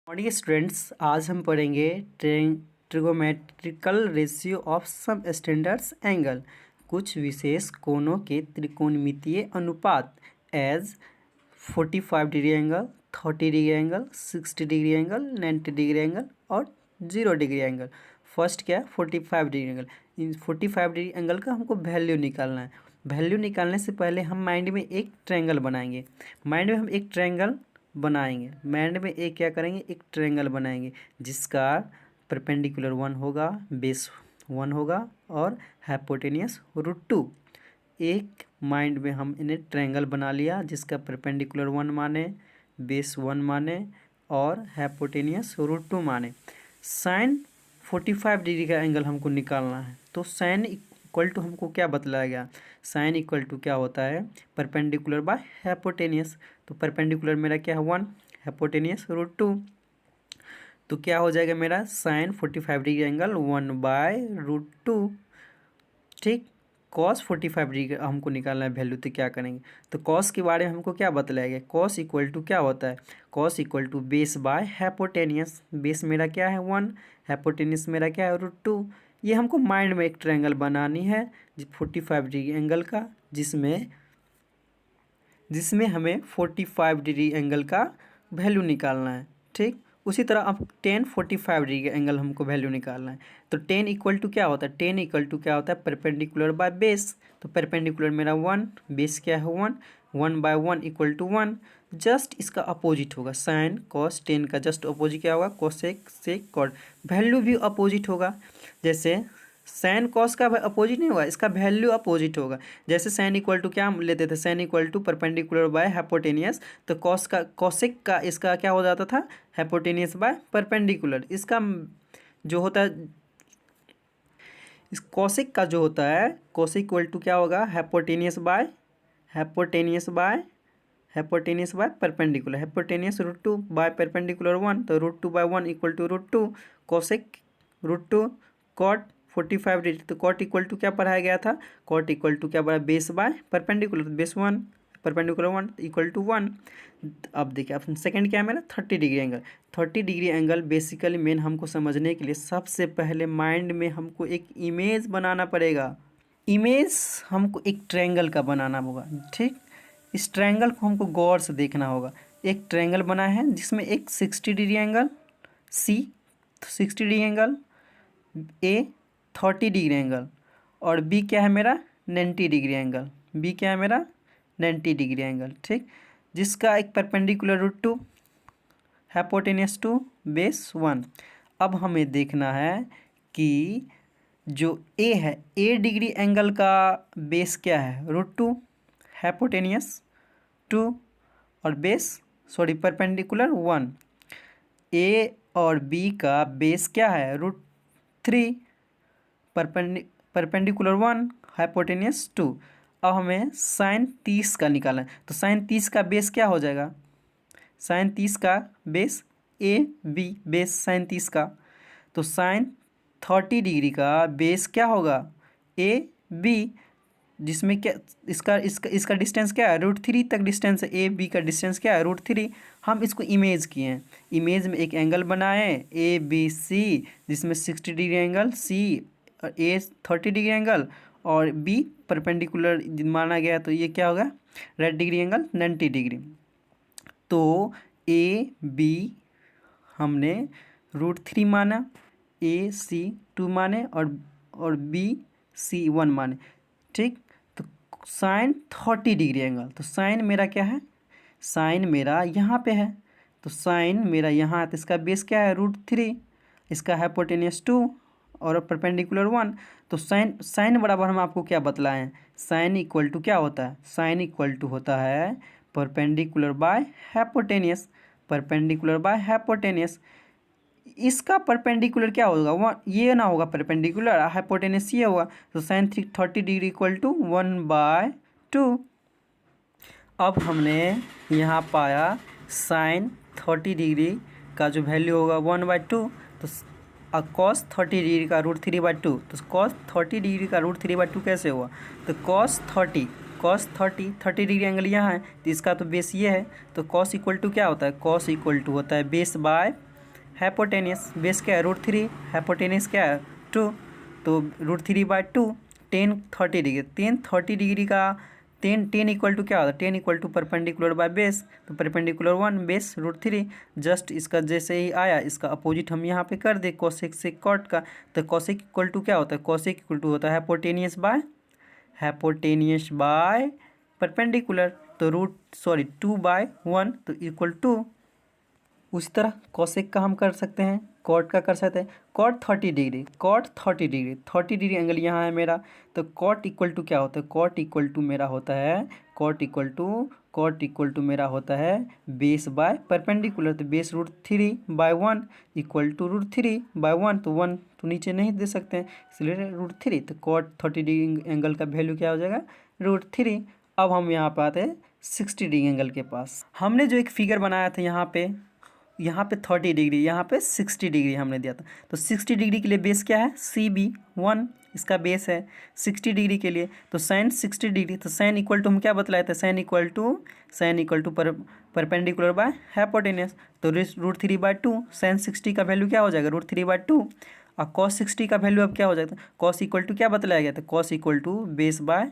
Morning students, आज हम पढ़ेंगे trigonometrical ratio of some standards angle, कुछ विशेष कोणों के त्रिकोणमितीय अनुपात as 45 degree angle, 30 degree angle, 60 degree angle, 90 degree angle और 0 डिग्री एंगल। फर्स्ट क्या है 45 डिग्री एंगल। इन 45 डिग्री एंगल का हमको वैल्यू निकालना है। वैल्यू निकालने से पहले हम माइंड में एक ट्रायंगल बनाएंगे। माइंड में हम एक ट्रायंगल बनाएंगे। माइंड में एक क्या करेंगे, एक ट्रायंगल बनाएंगे जिसका परपेंडिकुलर 1 होगा, बेस 1 होगा और हाइपोटेनियस √2। एक माइंड में हम इन्हें ट्रायंगल बना लिया जिसका परपेंडिकुलर 1 माने, बेस 1 माने और हाइपोटेनियस √2 माने। साइन 45 डिग्री का एंगल हमको निकालना है, तो साइन इक्वल टू हमको क्या बतलाया गया, साइन इक्वल टू क्या होता है, परपेंडिकुलर बाय हाइपोटेनियस। तो परपेंडिकुलर मेरा क्या है 1, हाइपोटेनियस √2। तो क्या हो जाएगा मेरा साइन 45 डिग्री एंगल 1/√2। ठीक, कॉस 45 डिग्री हमको निकालना है वैल्यू, तो क्या करेंगे, तो कॉस के बारे में हमको क्या बतलाया गया, कॉस इक्वल टू क्या होता है, cos equal to base by hypotenuse. Base मेरा क्या है 1, हाइपोटेनियस मेरा क्या है √2। ये हमको माइंड में एक ट्रायंगल बनानी है 45 डिग्री एंगल का, जिसमें हमें 45 डिग्री एंगल का वैल्यू निकालना है। ठीक, उसी तरह अब 10 45 डिग्री का एंगल हमको वैल्यू निकालना है। तो 10 इक्वल टू क्या होता है, 10 इक्वल टू क्या होता है, परपेंडिकुलर बाय बेस। तो परपेंडिकुलर मेरा 1, बेस क्या है 1, 1/1 इक्वल टू 1। जस्ट इसका अपोजिट होगा, साइन कॉस 10 का जस्ट अपोजिट क्या होगा, कोसेक सेक कॉट। वैल्यू भी अपोजिट होगा, जैसे साइन कॉस का अपोजिट नहीं होगा, इसका वैल्यू अपोजिट होगा। जैसे साइन इक्वल टू क्या हम लेते थे, sine equal to perpendicular by hypotenuse. तो कॉस का कोसेक का इसका क्या हो जाता था, हाइपोटेनियस बाय परपेंडिकुलर। इसका जो होता है, इस कोसेक का जो होता है, कोसेक इक्वल टू क्या होगा, hypotenuse by perpendicular, hypotenuse √2 by perpendicular 1। तो √2/1 equal to √2 cosec √2 cot 45 degree. तो कॉट इक्वल टू क्या पढ़ाया गया था, कॉट इक्वल टू क्या पढ़ा, base by perpendicular, base 1 perpendicular 1 equal to 1। अब देखिए ऑप्शन सेकंड क्या है मेरा 30 degree angle. 30 degree angle basically मेन हमको समझने के लिए सबसे पहले माइंड में हमको एक इमेज बनाना पड़ेगा। इमेज हमको एक ट्रायंगल का बनाना होगा। ठीक, इस ट्रायंगल को हमको गौर से देखना होगा। एक ट्रायंगल बना है जिसमें एक 60 डिग्री एंगल, सी 60 डिग्री एंगल, ए 30 डिग्री एंगल और बी क्या है मेरा 90 डिग्री एंगल। बी क्या है मेरा 90 डिग्री एंगल। ठीक, जिसका एक परपेंडिकुलर √2, हाइपोटेनियस 2, बेस 1। अब हमें देखना है कि जो ए है, ए डिग्री एंगल का बेस क्या है √2, हाइपोटेनियस 2 और परपेंडिकुलर 1। ए और बी का बेस क्या है √3, परपेंडिकुलर 1, हाइपोटेनियस 2। अब हमें साइन 30 का निकालना है। तो साइन 30 का बेस क्या हो जाएगा, साइन 30 का base A B, base sine 30 का। तो साइन 30 डिग्री का बेस क्या होगा ए बी, जिसमें क्या इसका इसका इसका डिस्टेंस क्या है √3 तक डिस्टेंस है, ए बी का डिस्टेंस क्या है √3। हम इसको इमेज किए हैं, इमेज में एक एंगल बनाए ए बी सी, जिसमें 60 डिग्री एंगल, सी ए 30 डिग्री एंगल और बी परपेंडिकुलर माना गया। तो ये क्या होगा रेड डिग्री एंगल 90 डिग्री। तो ए बी हमने √3 माना, ए सी 2 माने और बी सी 1 माने। ठीक, तो साइन 30 डिग्री एंगल, तो साइन मेरा क्या है, साइन मेरा यहाँ पे है। तो साइन मेरा यहाँ, तो इसका बेस क्या है √3, इसका हाइपोटेनियस 2 और परपेंडिकुलर 1। तो साइन बराबर हम आपको क्या बतलाएं, साइन इक्वल टू क्या होता है, साइन इक्वल टू होता है perpendicular by hypotenuse, perpendicular by hypotenuse. इसका परपेंडिकुलर क्या होगा, ये ना होगा परपेंडिकुलर, हाइपोटेनियस ये होगा। तो साइन 30 डिग्री इक्वल टू 1/2। अब हमने यहाँ पाया साइन 30 डिग्री का जो वैल्यू होगा 1/2। तो कॉस 30 डिग्री का √3/2। तो कॉस 30 डिग्री का √3/2 कैसे हुआ, तो कॉस 30 डिग्री एंगल यहाँ है, तो इसका तो बेस ये है। तो कॉस इक्वल टू क्या होता है, कॉस इक्वल टू होता है बेस बाय हाइपोटेनियस बेस क्या है √3, हाइपोटेनियस क्या है 2, तो √3/2 टेन 30 डिग्री, टेन 30 डिग्री का टेन इक्वल टू क्या होता है, tan equal to perpendicular by base, तो परपेंडिकुलर 1 बेस √3। जस्ट इसका जैसे ही आया इसका अपोजिट हम यहाँ पे कर दे कोसेक से कॉट का, तो कोसेक इक्वल टू क्या होता है, कोसेक इक्वल टू होता है हाइपोटेनियस बाय परपेंडिकुलर, तो 2/1 तो इक्वल टू। उसी तरह कोसेक का हम कर सकते हैं, कॉट का कर सकते हैं, कॉट 30 डिग्री, 30 डिग्री एंगल यहाँ है मेरा, तो कॉट इक्वल टू क्या होता है, कॉट इक्वल टू मेरा होता है बेस बाय परपेंडिकुलर, तो बेस √3/1 इक्वल टू √3/1, तो 1 तो नीचे नहीं दे सकते हैं इसलिए √3, तो कॉट 30 डिग्री एंगल का वैल्यू क्या हो जाएगा √3। अब हम यहाँ पे आते हैं 60 डिग्री एंगल के पास। हमने जो एक फिगर बनाया था यहाँ पे 30 डिग्री, यहाँ पे 60 डिग्री हमने दिया था, तो 60 डिग्री के लिए बेस क्या है CB1 इसका बेस है 60 डिग्री के लिए, तो साइन 60 डिग्री, तो साइन इक्वल टू हम क्या बतलाए थे, sine equal to perpendicular by hypotenuse, तो √3/2 साइन 60 का वैल्यू क्या हो जाएगा √3/2, और कॉस 60 का वैल्यू अब क्या हो जाएगा, कॉस इक्वल टू क्या बतलाया गया था, cos equal to base by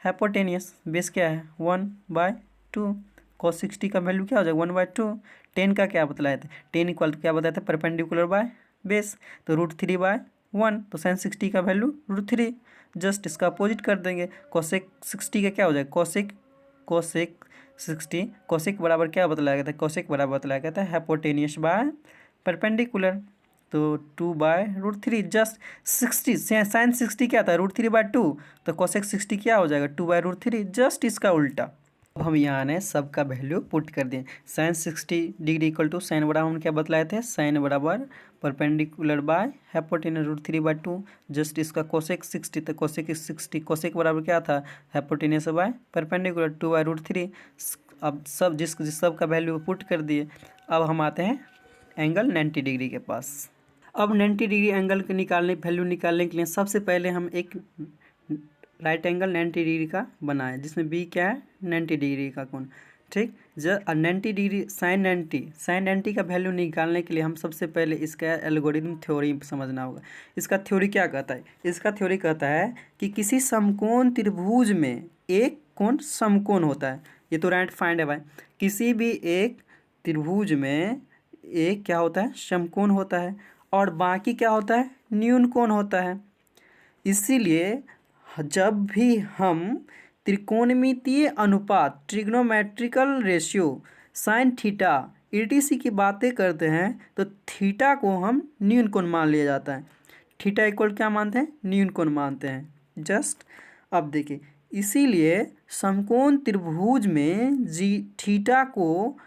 hypotenuse, base क्या है 1/2, कॉस 60 का वैल्यू क्या हो जाएगा 1/2, टेन का क्या बतलाया था, टेन इक्वल क्या बताया था परपेंडिकुलर बाय बेस, तो √3/1, तो साइन 60 का वैल्यू √3, जस्ट इसका अपोजिट कर देंगे, कोसेक 60 का क्या हो जाएगा कोसेक 60, कोसेक बराबर क्या बतलाया गया था, कोसेक बराबर बतलाया गया था हाइपोटेनियस बाय परपेंडिकुलर, तो 2/√3, जस्ट 60 साइन 60 क्या था √3/2, तो कोसेक 60 क्या हो जाएगा 2/√3, जस्ट इसका उल्टा। अब हम यहाँ ने सबका वैल्यू पुट कर दिए, sine 60 degree equal to sine बराबर हम क्या बतलाए थे, साइन बराबर परपेंडिकुलर बाय हाइपोटेनस √3/2, जस्ट इसका कोसेक 60, तो कोसेक 60 कोसेक बराबर क्या था हाइपोटेनस बाय परपेंडिकुलर 2/√3। अब सब का वैल्यू पुट कर दिए। अब हम आते हैं एंगल 90 डिग्री के पास। अब 90 डिग्री एंगल के वैल्यू निकालने के लिए सबसे पहले हम एक राइट एंगल 90 डिग्री का बनाए, जिसमें बी क्या है 90 डिग्री का कोण, ठीक। जब 90 डिग्री साइन 90 का वैल्यू निकालने के लिए हम सबसे पहले इसका एल्गोरिथम थ्योरी समझना होगा। इसका थ्योरी क्या कहता है, इसका थ्योरी कहता है कि किसी समकोण त्रिभुज में एक कोण समकोण होता है, ये तो राइट फाइंड है भाई, किसी भी एक त्रिभुज में एक क्या होता है समकोण होता है और बाकी क्या होता है न्यून कोण होता है। इसीलिए जब भी हम त्रिकोणमितीय अनुपात trigonometrical ratio sine theta etc की बातें करते हैं तो थीटा को हम न्यून कोण मान लिया जाता है, थीटा इक्वल क्या मानते हैं न्यून कोण मानते हैं। जस्ट अब देखिए, इसीलिए समकोण त्रिभुज में थीटा को